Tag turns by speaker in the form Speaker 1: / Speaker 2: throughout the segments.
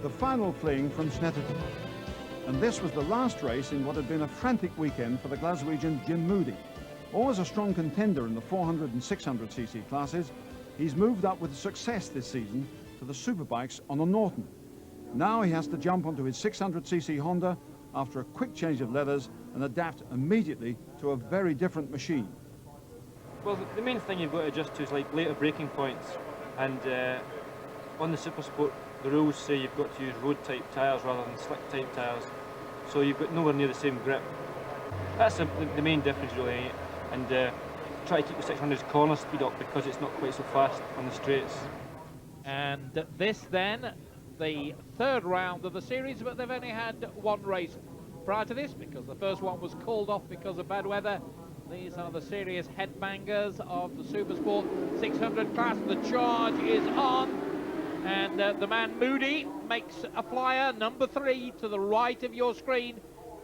Speaker 1: The final fling from Snetterton. And this was the last race in what had been a frantic weekend for the Glaswegian Jim Moodie. Always a strong contender in the 400 and 600cc classes, he's moved up with success this season to the superbikes on a Norton. Now he has to jump onto his 600cc Honda after a quick change of leathers and adapt immediately to a very different machine.
Speaker 2: Well, the main thing you've got to adjust to is like later braking points, and on the Supersport the rules say you've got to use road type tyres rather than slick type tyres, so you've got nowhere near the same grip. That's the main difference really, and try to keep the 600's corner speed up because it's not quite so fast on the straights.
Speaker 3: And this then, the third round of the series, but they've only had one race prior to this because the first one was called off because of bad weather. These are the serious headbangers of the Supersport 600 class. The charge is on, and the man Moodie makes a flyer, number 3, to the right of your screen.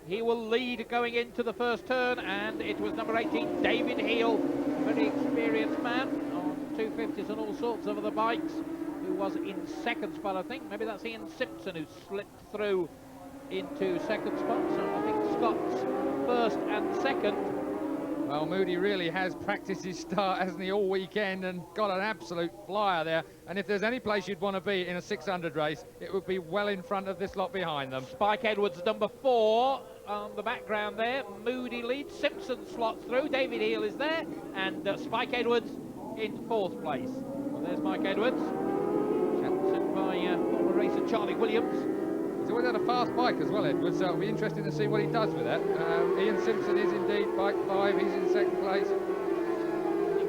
Speaker 3: He will lead going into the first turn, and it was number 18, David Heel, very experienced man on 250s and all sorts of other bikes, who was in second spot, I think. Maybe that's Ian Simpson who slipped through into second spot, so I think Scott's first and second.
Speaker 4: Well, Moodie really has practiced his start, hasn't he, all weekend, and got an absolute flyer there. And if there's any place you'd want to be in a 600 race, it would be well in front of this lot behind them.
Speaker 3: Spike Edwards, number 4, on the background there. Moodie leads, Simpson slots through, David Heel is there, and Spike Edwards in 4th place. Well, there's Mike Edwards, captained by former racer Charlie Williams.
Speaker 4: He's always had a fast bike as well, Edwards, so it'll be interesting to see what he does with that. Ian Simpson is indeed bike 5, he's in 2nd place.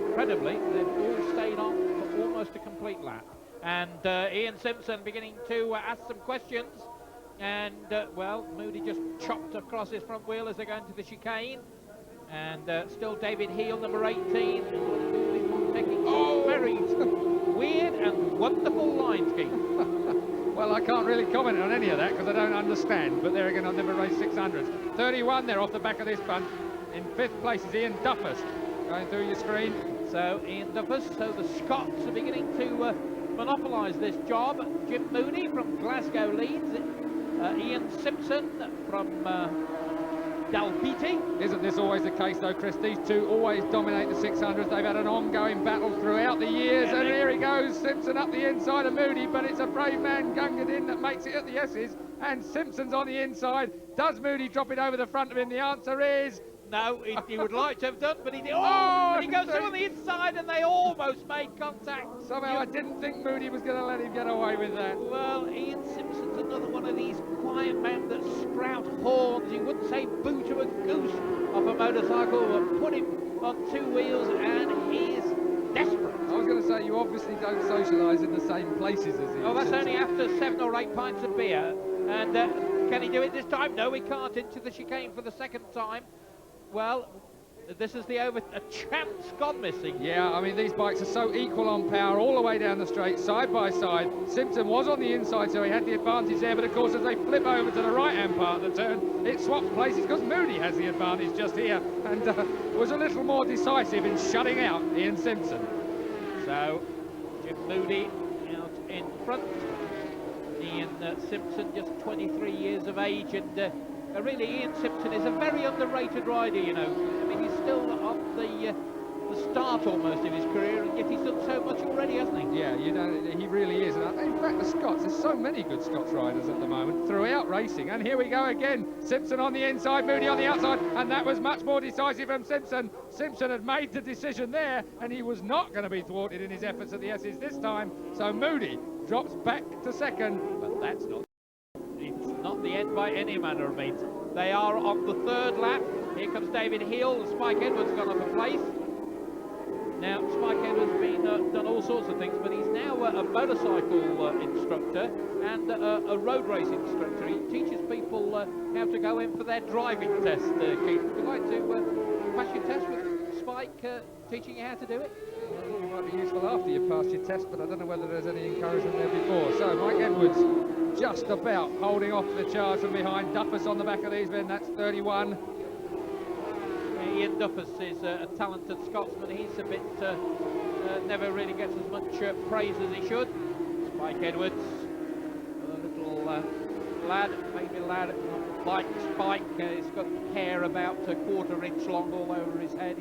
Speaker 3: Incredibly, they've all stayed on for almost a complete lap. And Ian Simpson beginning to ask some questions. And, well, Moodie just chopped across his front wheel as they go into the chicane. And still David Heel, number 18. Taking very weird and wonderful line scheme.
Speaker 4: Well, I can't really comment on any of that because I don't understand, but there again, I've never raced 600s. 31 there off the back of this bunch. In 5th place is Ian Duffus, going through your screen.
Speaker 3: So Ian Duffus, so the Scots are beginning to monopolise this job. Jim Moodie from Glasgow leads. Ian Simpson from Dalbeattie.
Speaker 4: Isn't this always the case though, Chris? These two always dominate the 600s. They've had an ongoing battle throughout the years, and here he goes, Simpson up the inside of Moodie, but it's a brave man, Gungadin, that makes it at the S's, and Simpson's on the inside. Does Moodie drop it over the front of him? The answer is...
Speaker 3: No, he would like to have done, but he did. Oh, he goes through on the inside, and they almost made contact.
Speaker 4: Somehow I didn't think Moodie was going to let him get away with that.
Speaker 3: Well, Ian Simpson's another one of these quiet men that sprout horns. You wouldn't say boo to a goose off a motorcycle, but put him on 2 wheels, and he is desperate.
Speaker 4: I was going to say, you obviously don't socialise in the same places as Ian.
Speaker 3: Oh, that's
Speaker 4: Simpson.
Speaker 3: only after 7 or 8 pints of beer. And can he do it this time? No, he can't. Into the chicane for the 2nd time. Well, this is a chance gone missing.
Speaker 4: Yeah, I mean, these bikes are so equal on power all the way down the straight, side by side. Simpson was on the inside, so he had the advantage there, but of course, as they flip over to the right-hand part of the turn, it swaps places because Moodie has the advantage just here, and was a little more decisive in shutting out Ian Simpson.
Speaker 3: So, Jim Moodie out in front. Ian Simpson, just 23 years of age, and really, Ian Simpson is a very underrated rider, you know. I mean, he's still on the start almost of his career, and yet he's done so much already, hasn't he?
Speaker 4: Yeah, you know, he really is. And in fact, the Scots, there's so many good Scots riders at the moment throughout racing. And here we go again. Simpson on the inside, Moodie on the outside, and that was much more decisive from Simpson. Simpson had made the decision there, and he was not going to be thwarted in his efforts at the S's this time. So Moodie drops back to 2nd, but that's not.
Speaker 3: It's not the end by any manner of means. They are on the 3rd lap. Here comes David Heel. Spike Edwards gone up a place. Now, Spike Edwards has been done all sorts of things, but he's now a motorcycle instructor and a road race instructor. He teaches people how to go in for their driving test. Keith, would you like to pass your test with Spike teaching you how to do it?
Speaker 4: Well, it might be useful after you pass your test, but I don't know whether there's any encouragement there before. So Mike Edwards just about holding off the charge from behind. Duffus on the back of these men, that's 31.
Speaker 3: Ian Duffus is a talented Scotsman. He's a bit, never really gets as much praise as he should. Spike Edwards, a little lad, baby lad, like Spike, he's got hair about a quarter-inch long all over his head.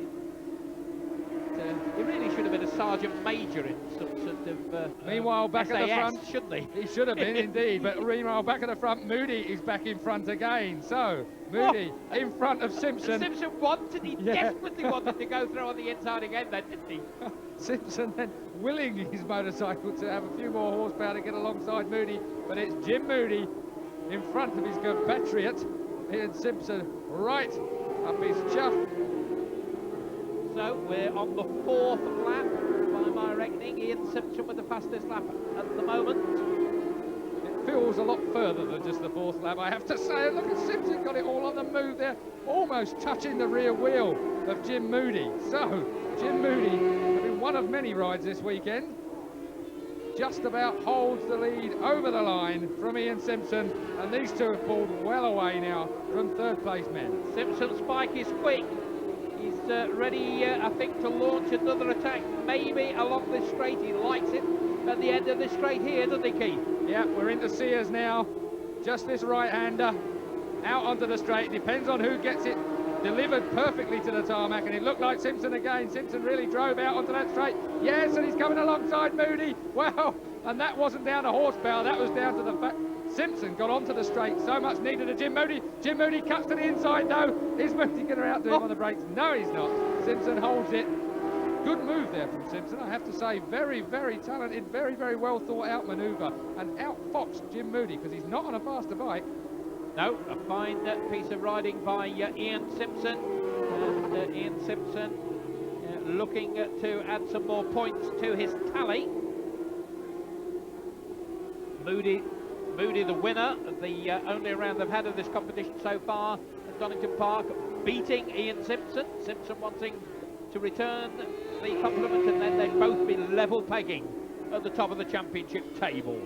Speaker 3: He really should have been a sergeant major in some sort of
Speaker 4: meanwhile, back
Speaker 3: SAS,
Speaker 4: at the front,
Speaker 3: shouldn't he?
Speaker 4: He should have been indeed, but meanwhile, back at the front, Moodie is back in front again. So, Moodie in front of Simpson.
Speaker 3: Simpson desperately wanted to go through on the inside again then, didn't he?
Speaker 4: Simpson then willing his motorcycle to have a few more horsepower to get alongside Moodie, but it's Jim Moodie in front of his compatriot, Ian Simpson, right up his chuff.
Speaker 3: So we're on the 4th lap by my reckoning. Ian Simpson with the fastest lap at the moment.
Speaker 4: It feels a lot further than just the 4th lap, I have to say. Look at Simpson, got it all on the move there, almost touching the rear wheel of Jim Moodie. So Jim Moodie, having one of many rides this weekend, just about holds the lead over the line from Ian Simpson, and these two have pulled well away now from 3rd place men.
Speaker 3: Simpson's Spike is quick. He's ready, I think, to launch another attack, maybe along this straight. He likes it at the end of this straight here, doesn't he, Keith?
Speaker 4: Yeah, we're into Sears now. Just this right-hander out onto the straight. Depends on who gets it delivered perfectly to the tarmac, and it looked like Simpson again. Simpson really drove out onto that straight. Yes, and he's coming alongside Moodie. Wow, and that wasn't down to horsepower, that was down to the fact Simpson got onto the straight. So much needed to Jim Moodie. Jim Moodie cuts to the inside though. Is Moodie going to outdo him on the brakes? No, he's not. Simpson holds it. Good move there from Simpson, I have to say. Very, very talented, very, very well thought out manoeuvre, and outfoxed Jim Moodie because he's not on a faster bike.
Speaker 3: No, a fine piece of riding by Ian Simpson. And Ian Simpson looking to add some more points to his tally. Moodie the winner of the only round they've had of this competition so far at Donington Park, beating Ian Simpson. Simpson wanting to return the compliment, and then they'd both be level pegging at the top of the championship table.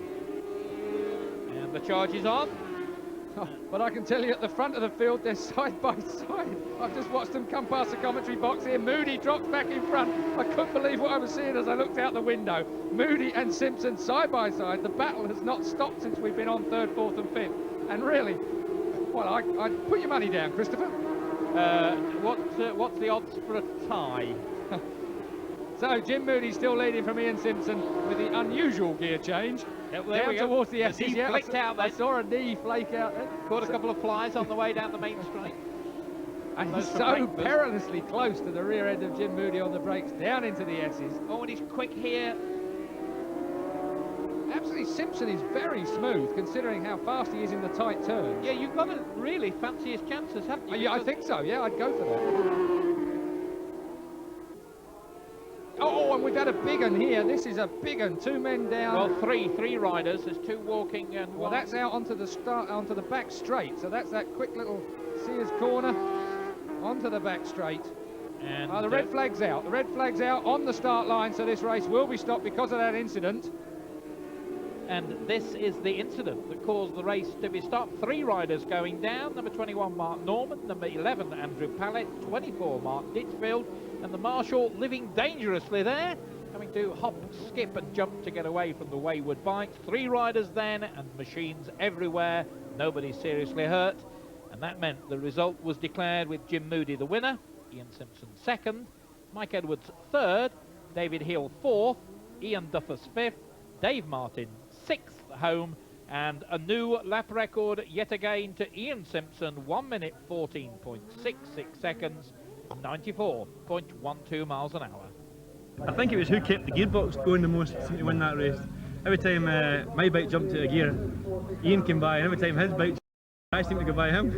Speaker 3: And the charge is on.
Speaker 4: Oh, but I can tell you at the front of the field, they're side by side. I've just watched them come past the commentary box here. Moodie drops back in front. I couldn't believe what I was seeing as I looked out the window. Moodie and Simpson side by side. The battle has not stopped since we've been on 3rd, 4th and 5th. And really, well, I'd put your money down, Christopher.
Speaker 3: What's the odds for a tie?
Speaker 4: So Jim Moodie still leading from Ian Simpson with the unusual gear change.
Speaker 3: Yep,
Speaker 4: down towards the S's.
Speaker 3: Yeah,
Speaker 4: I saw a knee flake out there.
Speaker 3: Caught a couple of flies on the way down the main straight.
Speaker 4: And he's so perilously close to the rear end of Jim Moodie on the brakes, down into the S's.
Speaker 3: Oh, and he's quick here.
Speaker 4: Absolutely, Simpson is very smooth considering how fast he is in the tight turns.
Speaker 3: Yeah, you've got to really fancy his chances, haven't you?
Speaker 4: Yeah, I think so. Yeah, I'd go for that. Oh, and we've had a big one here. This is a big one. 2 men down.
Speaker 3: Well, three riders. There's 2 walking and
Speaker 4: well, that's out onto the back straight. So that's that quick little Sears corner onto the back straight.
Speaker 3: And
Speaker 4: the red flag's out. The red flag's out on the start line. So this race will be stopped because of that incident.
Speaker 3: And this is the incident that caused the race to be stopped. 3 riders going down. Number 21, Mark Norman. Number 11, Andrew Pallett. 24, Mark Ditchfield. And the Marshal living dangerously there, having to hop, skip and jump to get away from the wayward bikes. 3 riders then, and machines everywhere. Nobody seriously hurt. And that meant the result was declared with Jim Moodie the winner, Ian Simpson 2nd, Mike Edwards 3rd, David Hill 4th, Ian Duffus 5th, Dave Martin 6th home, and a new lap record yet again to Ian Simpson, 1 minute 14.66 seconds, 94.12 miles an hour.
Speaker 5: I think it was who kept the gearbox going the most seemed to win that race. Every time my bike jumped to a gear, Ian came by, and every time his bike, I seemed to go by him.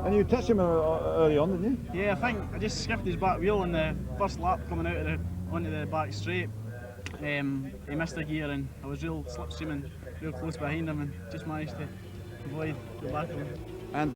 Speaker 1: And you touched him early on, didn't you?
Speaker 6: Yeah, I think I just skipped his back wheel on the first lap coming out of onto the back straight. He missed a gear and I was real slipstreaming real close behind him and just managed to avoid the back of him.